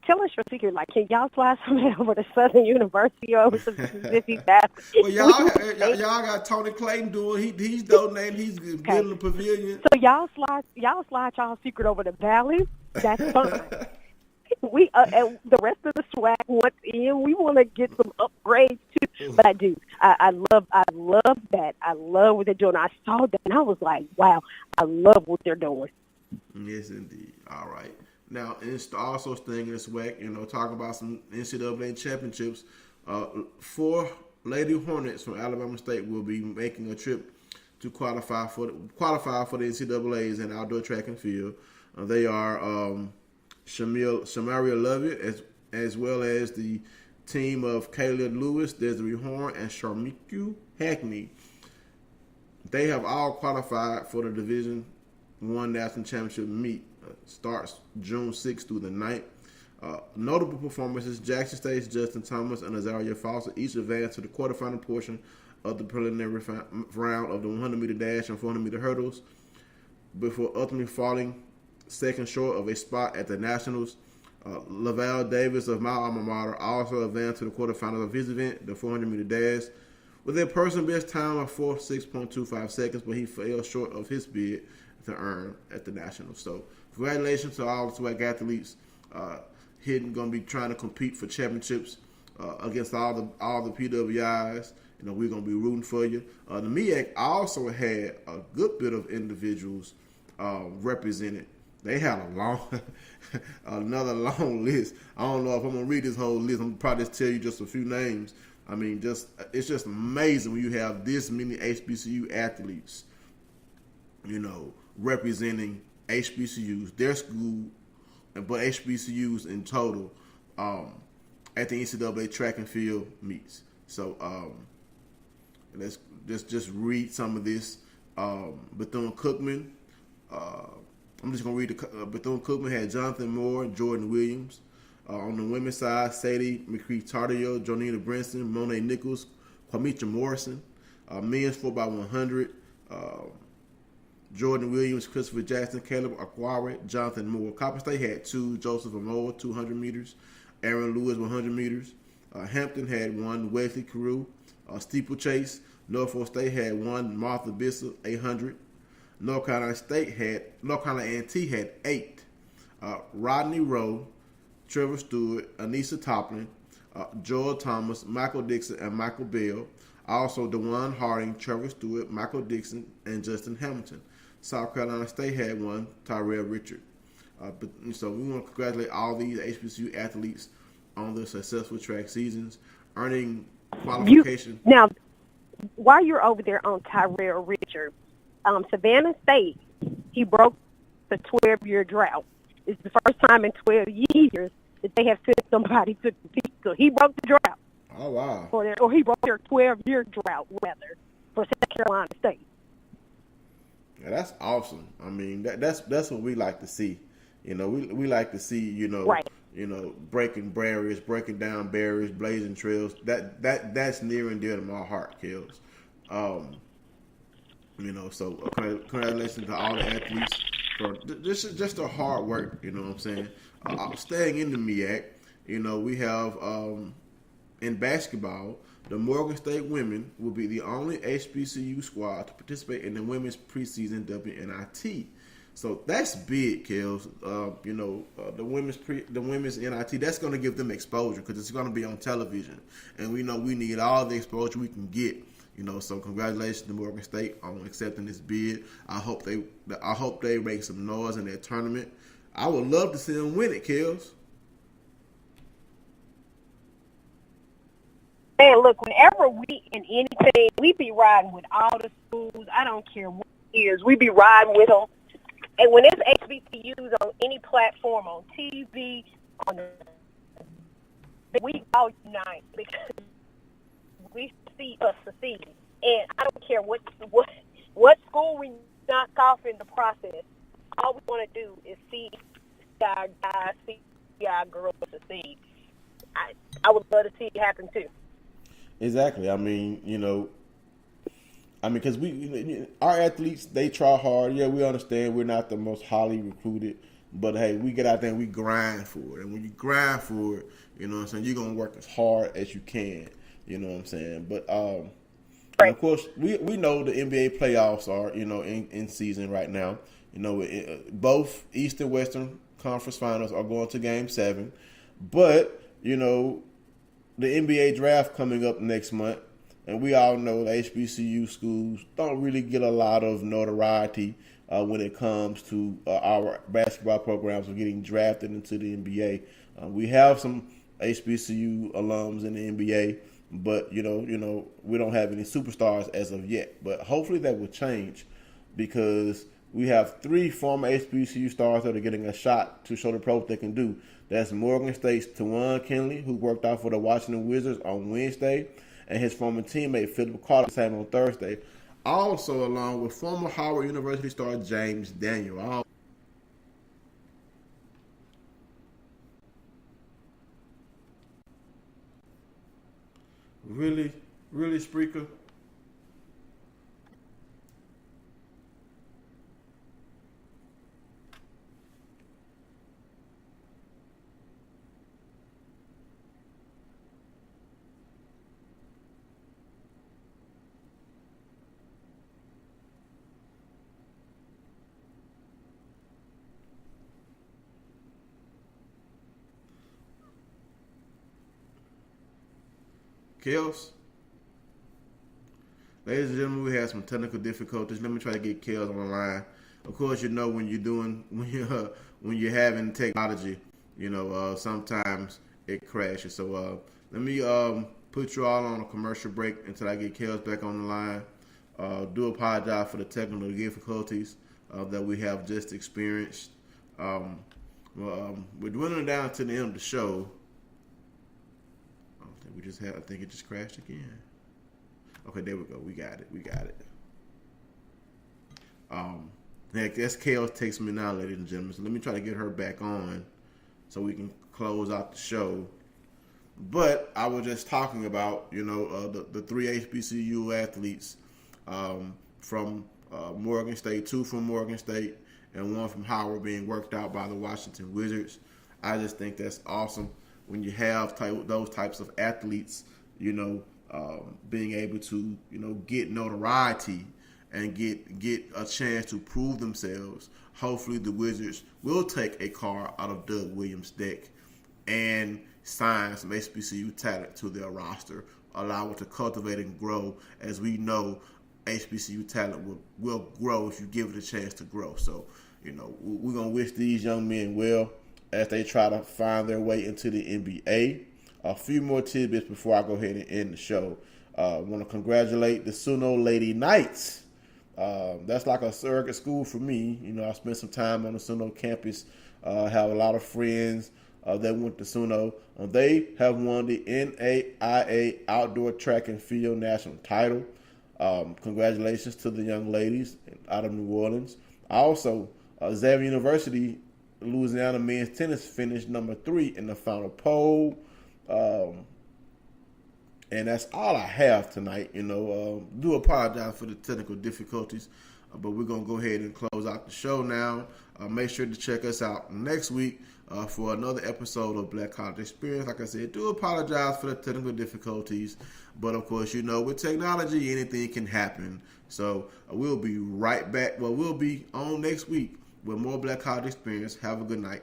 [SPEAKER 3] tell us your secret. Like, can y'all fly somebody over to Southern University or over to Mississippi Valley?
[SPEAKER 2] Well, y'all got Tony Clayton doing. He's donating. He's building a pavilion.
[SPEAKER 3] So y'all slide y'all secret over the Valley. That's fine. We and the rest of the swag wants in. We want to get some upgrades too. But I do. I love that. I love what they're doing. I saw that and I was like, wow. I love what they're doing.
[SPEAKER 2] Yes, indeed. All right. Now, it's also staying in the SWAC, talking about some NCAA championships. 4 Lady Hornets from Alabama State will be making a trip to qualify for the NCAAs in outdoor track and field. They are Shamaria Lovett, as well as the team of Kayla Lewis, Desiree Horn, and Sharmiku Hackney. They have all qualified for the Division I National Championship meet. Starts June 6th through the 9th. Notable performances: Jackson State's Justin Thomas and Azaria Foster each advanced to the quarterfinal portion of the preliminary round of the 100-meter dash and 400-meter hurdles before ultimately falling second short of a spot at the Nationals. Laval Davis of my alma mater also advanced to the quarterfinals of his event, the 400-meter dash, with a personal best time of 46.25 seconds, but he fell short of his bid to earn at the Nationals. So congratulations to all the SWAC athletes. Going to be trying to compete for championships against all the PWIs. We're going to be rooting for you. The MEAC also had a good bit of individuals represented. They had another long list. I don't know if I'm going to read this whole list. I'm going to probably just tell you just a few names. I mean, it's just amazing when you have this many HBCU athletes, representing HBCUs, their school, but HBCUs in total at the NCAA track and field meets. So let's just read some of this. Bethune-Cookman. I'm just going to read Bethune-Cookman had Jonathan Moore and Jordan Williams. On the women's side, Sadie McCree-Tardio, Jonina Brinson, Monet Nichols, Kwamitra Morrison. Men's 4x100. Jordan Williams, Christopher Jackson, Caleb Aquari, Jonathan Moore. Copper State had 2, Joseph Amoa, 200 meters. Aaron Lewis, 100 meters. Hampton had 1, Wesley Carew. Steeplechase. Norfolk State had 1, Martha Bissell, 800. North Carolina A&T had 8. Rodney Rowe, Trevor Stewart, Anissa Toplin, Joel Thomas, Michael Dixon, and Michael Bell. Also, DeJuan Harding, Trevor Stewart, Michael Dixon, and Justin Hamilton. South Carolina State had 1, Tyrell Richard. So we want to congratulate all these HBCU athletes on their successful track seasons, earning qualification.
[SPEAKER 3] Now, while you're over there on Tyrell Richard, Savannah State, he broke the 12-year drought. It's the first time in 12 years that they have sent somebody to compete. So he broke the drought.
[SPEAKER 2] Oh, wow.
[SPEAKER 3] Or he broke their 12-year drought, rather, for South Carolina State.
[SPEAKER 2] Yeah, that's awesome. I mean, that's what we like to see. We like to see,
[SPEAKER 3] right.
[SPEAKER 2] Breaking barriers, breaking down barriers, blazing trails. That's near and dear to my heart, Kels. So congratulations to all the athletes for just their hard work. You know what I'm saying? Staying in the MEAC, we have in basketball, the Morgan State women will be the only HBCU squad to participate in the women's preseason WNIT. So that's big, Kels. The women's NIT, that's going to give them exposure because it's going to be on television, and we know we need all the exposure we can get. So congratulations to Morgan State on accepting this bid. I hope they make some noise in their tournament. I would love to see them win it, Kels.
[SPEAKER 3] Man, look, whenever we in anything, we be riding with all the schools. I don't care what it is. We be riding with them. And when it's HBCUs on any platform, on TV, we all unite because we see us succeed. And I don't care what school we knock off in the process. All we want to do is see our guys, see our girls succeed. I would love to see it happen too.
[SPEAKER 2] Exactly. Because our athletes, they try hard. Yeah, we understand we're not the most highly recruited, but hey, we get out there and we grind for it. And when you grind for it, you're going to work as hard as you can. You know what I'm saying? But and of course, we know the NBA playoffs are in season right now. Both East and Western Conference Finals are going to Game 7, but the NBA draft coming up next month, and we all know the HBCU schools don't really get a lot of notoriety when it comes to our basketball programs of getting drafted into the NBA. We have some HBCU alums in the NBA, but we don't have any superstars as of yet. But hopefully that will change because we have 3 former HBCU stars that are getting a shot to show the pros what they can do. That's Morgan State's Tawan Kinley, who worked out for the Washington Wizards on Wednesday, and his former teammate Philip Carter, same on Thursday. Also, along with former Howard University star James Daniel. Really, Spreaker? Kels? Ladies and gentlemen, we had some technical difficulties. Let me try to get Kels on the line. Of course, when you're having technology, sometimes it crashes. So let me put you all on a commercial break until I get Kels back on the line. Do apologize for the technical difficulties that we have just experienced. We're dwindling down to the end of the show. I think it just crashed again. Okay, there we go. We got it. That's Kels texting me now, ladies and gentlemen. So let me try to get her back on so we can close out the show. But I was just talking about, the 3 HBCU athletes from Morgan State, 2 from Morgan State, and 1 from Howard being worked out by the Washington Wizards. I just think that's awesome. When you have those types of athletes, being able to, get notoriety and get a chance to prove themselves, hopefully the Wizards will take a card out of Doug Williams' deck and sign some HBCU talent to their roster, allow it to cultivate and grow. As we know, HBCU talent will grow if you give it a chance to grow. So, we're going to wish these young men well as they try to find their way into the NBA. A few more tidbits before I go ahead and end the show. I want to congratulate the Suno Lady Knights. That's like a surrogate school for me. I spent some time on the Suno campus. Have a lot of friends that went to Suno. They have won the NAIA Outdoor Track and Field National title. Congratulations to the young ladies out of New Orleans. Also, Xavier University, Louisiana men's tennis finished number 3 in the final poll. And that's all I have tonight. Do apologize for the technical difficulties, but we're going to go ahead and close out the show now. Make sure to check us out next week for another episode of Black College Experience. Like I said, do apologize for the technical difficulties, but of course, with technology, anything can happen. So we'll be right back. Well, we'll be on next week with more Black College Experience. Have a good night.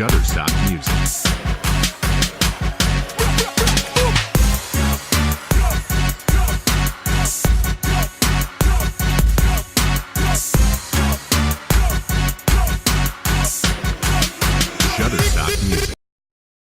[SPEAKER 4] Shutterstock Music.